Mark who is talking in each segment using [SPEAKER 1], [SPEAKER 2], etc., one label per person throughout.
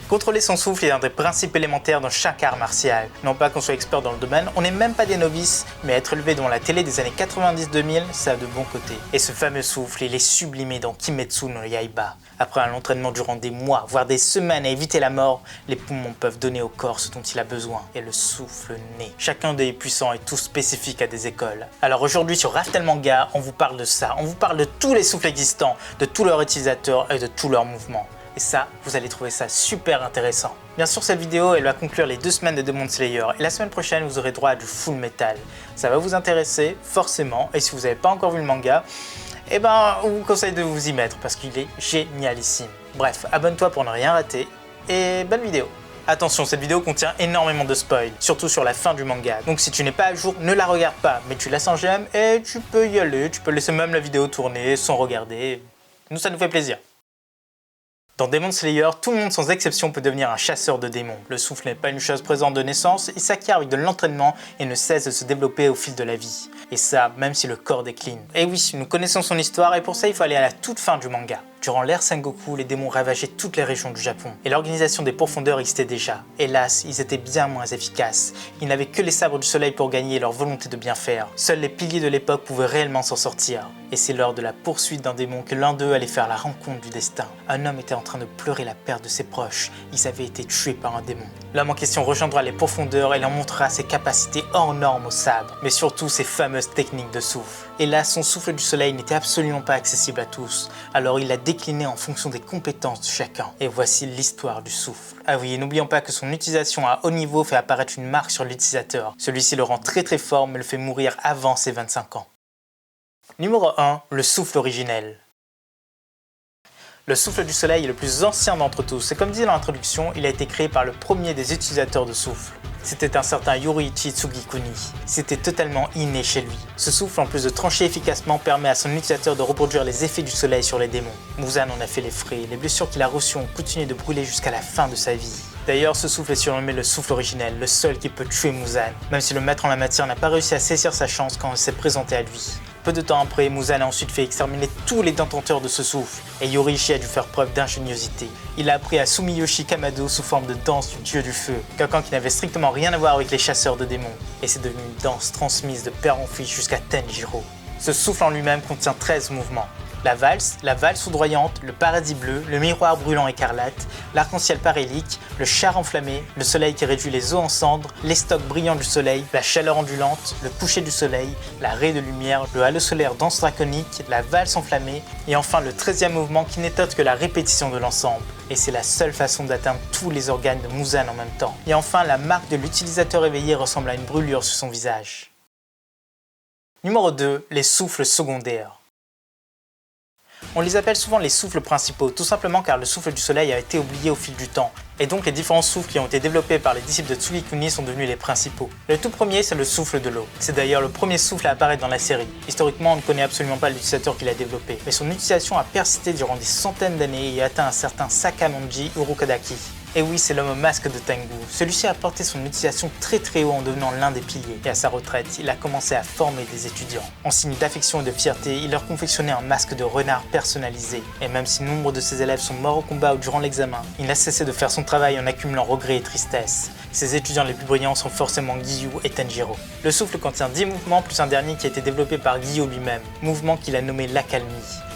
[SPEAKER 1] Contrôler son souffle est un des principes élémentaires dans chaque art martial. Non pas qu'on soit expert dans le domaine, on n'est même pas des novices, mais être élevé devant la télé des années 90-2000, ça a de bons côtés. Et ce fameux souffle, il est sublimé dans Kimetsu no Yaiba. Après un entraînement durant des mois, voire des semaines à éviter la mort, les poumons peuvent donner au corps ce dont il a besoin, et le souffle naît. Chacun d'eux est puissant et tout spécifique à des écoles. Alors aujourd'hui sur Raftel Manga, on vous parle de ça, on vous parle de tous les souffles existants, de tous leurs utilisateurs et de tous leurs mouvements. Et ça, vous allez trouver ça super intéressant. Bien sûr, cette vidéo, elle va conclure les 2 semaines de Demon Slayer, et la semaine prochaine, vous aurez droit à du Full Metal. Ça va vous intéresser, forcément, et si vous n'avez pas encore vu le manga, eh ben, on vous conseille de vous y mettre, parce qu'il est génialissime. Bref, abonne-toi pour ne rien rater, et bonne vidéo. Attention, cette vidéo contient énormément de spoils, surtout sur la fin du manga. Donc si tu n'es pas à jour, ne la regarde pas, mais tu laisses un j'aime, et tu peux y aller, tu peux laisser même la vidéo tourner sans regarder. Nous, ça nous fait plaisir. Dans Demon Slayer, tout le monde sans exception peut devenir un chasseur de démons. Le souffle n'est pas une chose présente de naissance, il s'acquiert avec de l'entraînement et ne cesse de se développer au fil de la vie. Et ça, même si le corps décline. Et oui, nous connaissons son histoire et pour ça il faut aller à la toute fin du manga. Durant l'ère Sengoku, les démons ravageaient toutes les régions du Japon, et l'organisation des pourfendeurs existait déjà. Hélas, ils étaient bien moins efficaces. Ils n'avaient que les sabres du soleil pour gagner leur volonté de bien faire. Seuls les piliers de l'époque pouvaient réellement s'en sortir. Et c'est lors de la poursuite d'un démon que l'un d'eux allait faire la rencontre du destin. Un homme était en train de pleurer la perte de ses proches. Ils avaient été tués par un démon. L'homme en question rejoindra les pourfendeurs et leur montrera ses capacités hors normes au sabre, mais surtout ses fameuses techniques de souffle. Hélas, son souffle du soleil n'était absolument pas accessible à tous, alors il l'a décliné en fonction des compétences de chacun. Et voici l'histoire du souffle. Ah oui, et n'oublions pas que son utilisation à haut niveau fait apparaître une marque sur l'utilisateur. Celui-ci le rend très fort mais le fait mourir avant ses 25 ans. Numéro 1. Le souffle originel. Le souffle du soleil est le plus ancien d'entre tous, et comme dit dans l'introduction, il a été créé par le premier des utilisateurs de souffle. C'était un certain Yoruichi Tsugikuni. C'était totalement inné chez lui. Ce souffle, en plus de trancher efficacement, permet à son utilisateur de reproduire les effets du soleil sur les démons. Muzan en a fait les frais, les blessures qu'il a reçues ont continué de brûler jusqu'à la fin de sa vie. D'ailleurs, ce souffle est surnommé le souffle originel, le seul qui peut tuer Muzan, même si le maître en la matière n'a pas réussi à saisir sa chance quand il s'est présenté à lui. Peu de temps après, Muzan a ensuite fait exterminer tous les détenteurs de ce souffle, et Yoruichi a dû faire preuve d'ingéniosité. Il a appris à Sumiyoshi Kamado sous forme de danse du dieu du feu, quelqu'un qui n'avait strictement rien à voir avec les chasseurs de démons, et c'est devenu une danse transmise de père en fils jusqu'à Tenjiro. Ce souffle en lui-même contient 13 mouvements. La valse foudroyante, le paradis bleu, le miroir brûlant écarlate, l'arc-en-ciel parélique, le char enflammé, le soleil qui réduit les eaux en cendres, l'estoc brillant du soleil, la chaleur ondulante, le coucher du soleil, la raie de lumière, le halo solaire danse draconique, la valse enflammée, et enfin le 13e mouvement qui n'est autre que la répétition de l'ensemble. Et c'est la seule façon d'atteindre tous les organes de Muzan en même temps. Et enfin, la marque de l'utilisateur éveillé ressemble à une brûlure sur son visage. Numéro 2. Les souffles secondaires. On les appelle souvent les souffles principaux, tout simplement car le souffle du soleil a été oublié au fil du temps, et donc les différents souffles qui ont été développés par les disciples de Tsugikuni sont devenus les principaux. Le tout premier, c'est le souffle de l'eau. C'est d'ailleurs le premier souffle à apparaître dans la série. Historiquement, on ne connaît absolument pas l'utilisateur qui l'a développé, mais son utilisation a persisté durant des centaines d'années et a atteint un certain Sakamonji Urukadaki. Et oui, c'est l'homme au masque de Tengu. Celui-ci a porté son utilisation très haut en devenant l'un des piliers. Et à sa retraite, il a commencé à former des étudiants. En signe d'affection et de fierté, il leur confectionnait un masque de renard personnalisé. Et même si nombre de ses élèves sont morts au combat ou durant l'examen, il n'a cessé de faire son travail en accumulant regrets et tristesse. Ses étudiants les plus brillants sont forcément Giyu et Tenjiro. Le souffle contient 10 mouvements plus un dernier qui a été développé par Giyu lui-même, mouvement qu'il a nommé l'accalmie.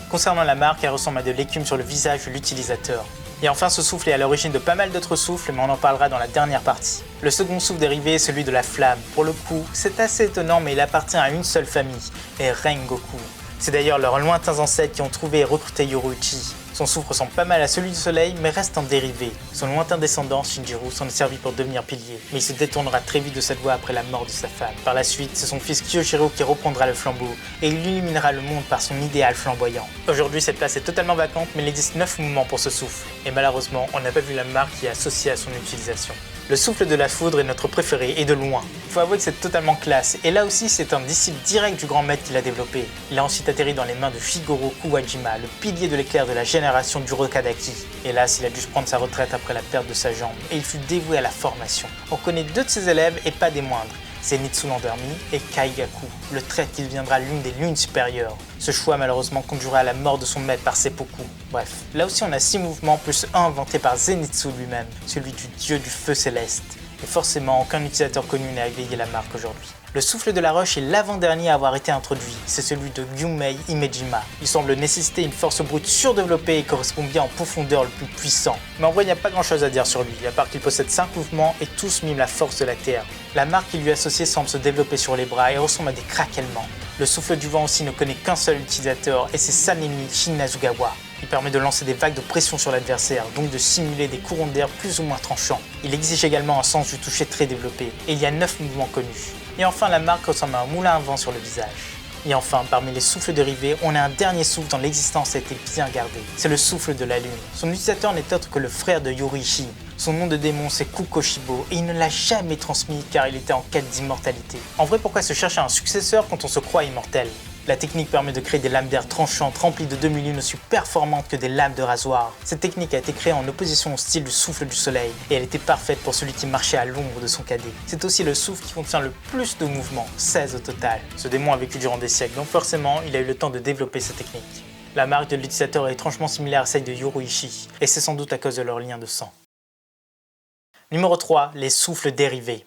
[SPEAKER 1] Concernant la marque, elle ressemble à de l'écume sur le visage de l'utilisateur. Et enfin, ce souffle est à l'origine de pas mal d'autres souffles, mais on en parlera dans la dernière partie. Le second souffle dérivé est celui de la flamme. Pour le coup, c'est assez étonnant, mais il appartient à une seule famille, les Rengoku. C'est d'ailleurs leurs lointains ancêtres qui ont trouvé et recruté Yoruichi. Son souffle ressemble pas mal à celui du soleil, mais reste un dérivé. Son lointain descendant, Shinjiro, s'en est servi pour devenir pilier, mais il se détournera très vite de cette voie après la mort de sa femme. Par la suite, c'est son fils Kyoshiro qui reprendra le flambeau, et il illuminera le monde par son idéal flamboyant. Aujourd'hui, cette place est totalement vacante, mais il existe 9 mouvements pour ce souffle, et malheureusement, on n'a pas vu la marque qui est associée à son utilisation. Le souffle de la foudre est notre préféré, et de loin. Il faut avouer que c'est totalement classe, et là aussi c'est un disciple direct du grand maître qui l'a développé. Il a ensuite atterri dans les mains de Shigeru Kuwajima, le pilier de l'éclair de la génération du Rokadaki. Hélas, il a dû se prendre sa retraite après la perte de sa jambe, et il fut dévoué à la formation. On connaît 2 de ses élèves, et pas des moindres. Zenitsu l'endormi et Kaigaku, le traître qui deviendra l'une des lunes supérieures. Ce choix malheureusement conduira à la mort de son maître par seppuku. Bref, là aussi on a 6 mouvements plus un inventé par Zenitsu lui-même, celui du dieu du feu céleste. Et forcément, aucun utilisateur connu n'a éveillé la marque aujourd'hui. Le souffle de la roche est l'avant-dernier à avoir été introduit, c'est celui de Gyumei Himejima. Il semble nécessiter une force brute surdéveloppée et correspond bien en profondeur le plus puissant. Mais en vrai, il n'y a pas grand chose à dire sur lui, à part qu'il possède 5 mouvements et tous miment la force de la terre. La marque qui lui est associée semble se développer sur les bras et ressemble à des craquements. Le souffle du vent aussi ne connaît qu'un seul utilisateur et c'est Sanemi Shinnazugawa. Il permet de lancer des vagues de pression sur l'adversaire, donc de simuler des courants d'air plus ou moins tranchants. Il exige également un sens du toucher très développé, et il y a 9 mouvements connus. Et enfin, la marque ressemble à un moulin à vent sur le visage. Et enfin, parmi les souffles dérivés, on a un dernier souffle dont l'existence a été bien gardée. C'est le souffle de la lune. Son utilisateur n'est autre que le frère de Yoriichi. Son nom de démon c'est Kukoshibo et il ne l'a jamais transmis car il était en quête d'immortalité. En vrai, pourquoi se chercher un successeur quand on se croit immortel ? La technique permet de créer des lames d'air tranchantes remplies de demi-lunes aussi performantes que des lames de rasoir. Cette technique a été créée en opposition au style du souffle du soleil et elle était parfaite pour celui qui marchait à l'ombre de son cadet. C'est aussi le souffle qui contient le plus de mouvements, 16 au total. Ce démon a vécu durant des siècles, donc forcément il a eu le temps de développer cette technique. La marque de l'utilisateur est étrangement similaire à celle de Yoriichi et c'est sans doute à cause de leur lien de sang. Numéro 3, les souffles dérivés.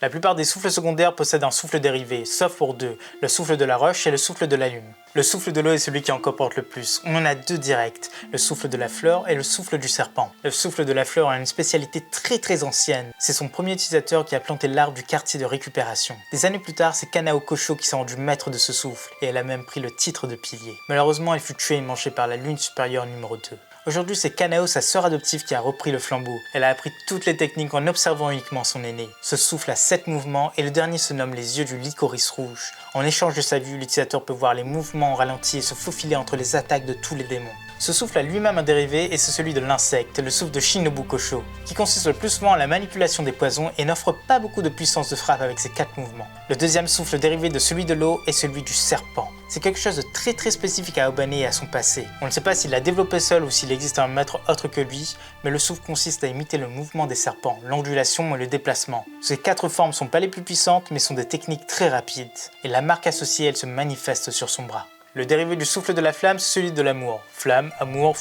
[SPEAKER 1] La plupart des souffles secondaires possèdent un souffle dérivé, sauf pour 2, le souffle de la roche et le souffle de la lune. Le souffle de l'eau est celui qui en comporte le plus. On en a 2 directs, le souffle de la fleur et le souffle du serpent. Le souffle de la fleur a une spécialité très ancienne. C'est son premier utilisateur qui a planté l'arbre du quartier de récupération. Des années plus tard, c'est Kanao Kosho qui s'est rendu maître de ce souffle, et elle a même pris le titre de pilier. Malheureusement, elle fut tuée et mangée par la lune supérieure numéro 2. Aujourd'hui, c'est Kanao, sa sœur adoptive, qui a repris le flambeau. Elle a appris toutes les techniques en observant uniquement son aîné. Ce souffle a 7 mouvements et le dernier se nomme les yeux du licorice rouge. En échange de sa vue, l'utilisateur peut voir les mouvements en ralenti et se faufiler entre les attaques de tous les démons. Ce souffle a lui-même un dérivé et c'est celui de l'insecte, le souffle de Shinobu Kosho, qui consiste le plus souvent à la manipulation des poisons et n'offre pas beaucoup de puissance de frappe avec ses 4 mouvements. Le deuxième souffle dérivé de celui de l'eau est celui du serpent. C'est quelque chose de très spécifique à Obane et à son passé. On ne sait pas s'il l'a développé seul ou s'il existe un maître autre que lui, mais le souffle consiste à imiter le mouvement des serpents, l'ondulation et le déplacement. Ces 4 formes sont pas les plus puissantes mais sont des techniques très rapides, et la marque associée elle se manifeste sur son bras. Le dérivé du souffle de la flamme, c'est celui de l'amour. Flamme, amour,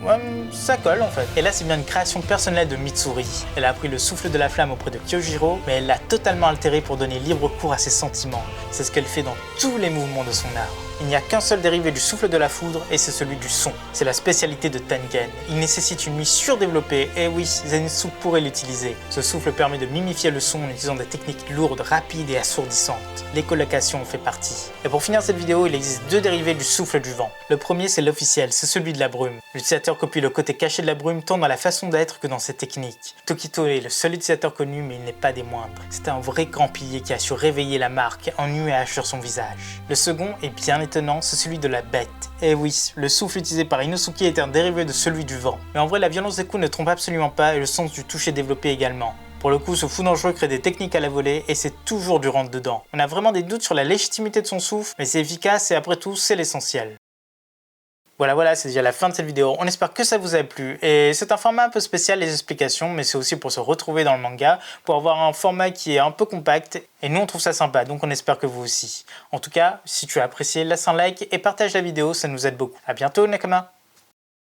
[SPEAKER 1] ouais, ça colle en fait. Et là, c'est bien une création personnelle de Mitsuri. Elle a appris le souffle de la flamme auprès de Kyojiro, mais elle l'a totalement altéré pour donner libre cours à ses sentiments. C'est ce qu'elle fait dans tous les mouvements de son art. Il n'y a qu'un seul dérivé du souffle de la foudre et c'est celui du son. C'est la spécialité de Tengen. Il nécessite une ouïe surdéveloppée et oui, Zenitsu pourrait l'utiliser. Ce souffle permet de mimifier le son en utilisant des techniques lourdes, rapides et assourdissantes. L'écholocation en fait partie. Et pour finir cette vidéo, il existe 2 dérivés du souffle du vent. Le premier c'est l'officiel, c'est celui de la brume. L'utilisateur copie le côté caché de la brume tant dans la façon d'être que dans ses techniques. Tokito est le seul utilisateur connu mais il n'est pas des moindres. C'est un vrai grand pilier qui a su réveiller la marque en nuage sur son visage. Le second est bien étonnant, c'est celui de la bête. Et oui, le souffle utilisé par Inosuke est un dérivé de celui du vent. Mais en vrai, la violence des coups ne trompe absolument pas et le sens du toucher développé également. Pour le coup, ce fou dangereux crée des techniques à la volée et c'est toujours du rentre-dedans. On a vraiment des doutes sur la légitimité de son souffle, mais c'est efficace et après tout, c'est l'essentiel. Voilà, c'est déjà la fin de cette vidéo. On espère que ça vous a plu. Et c'est un format un peu spécial, les explications, mais c'est aussi pour se retrouver dans le manga, pour avoir un format qui est un peu compact. Et nous, on trouve ça sympa, donc on espère que vous aussi. En tout cas, si tu as apprécié, laisse un like et partage la vidéo, ça nous aide beaucoup. À bientôt, Nakama!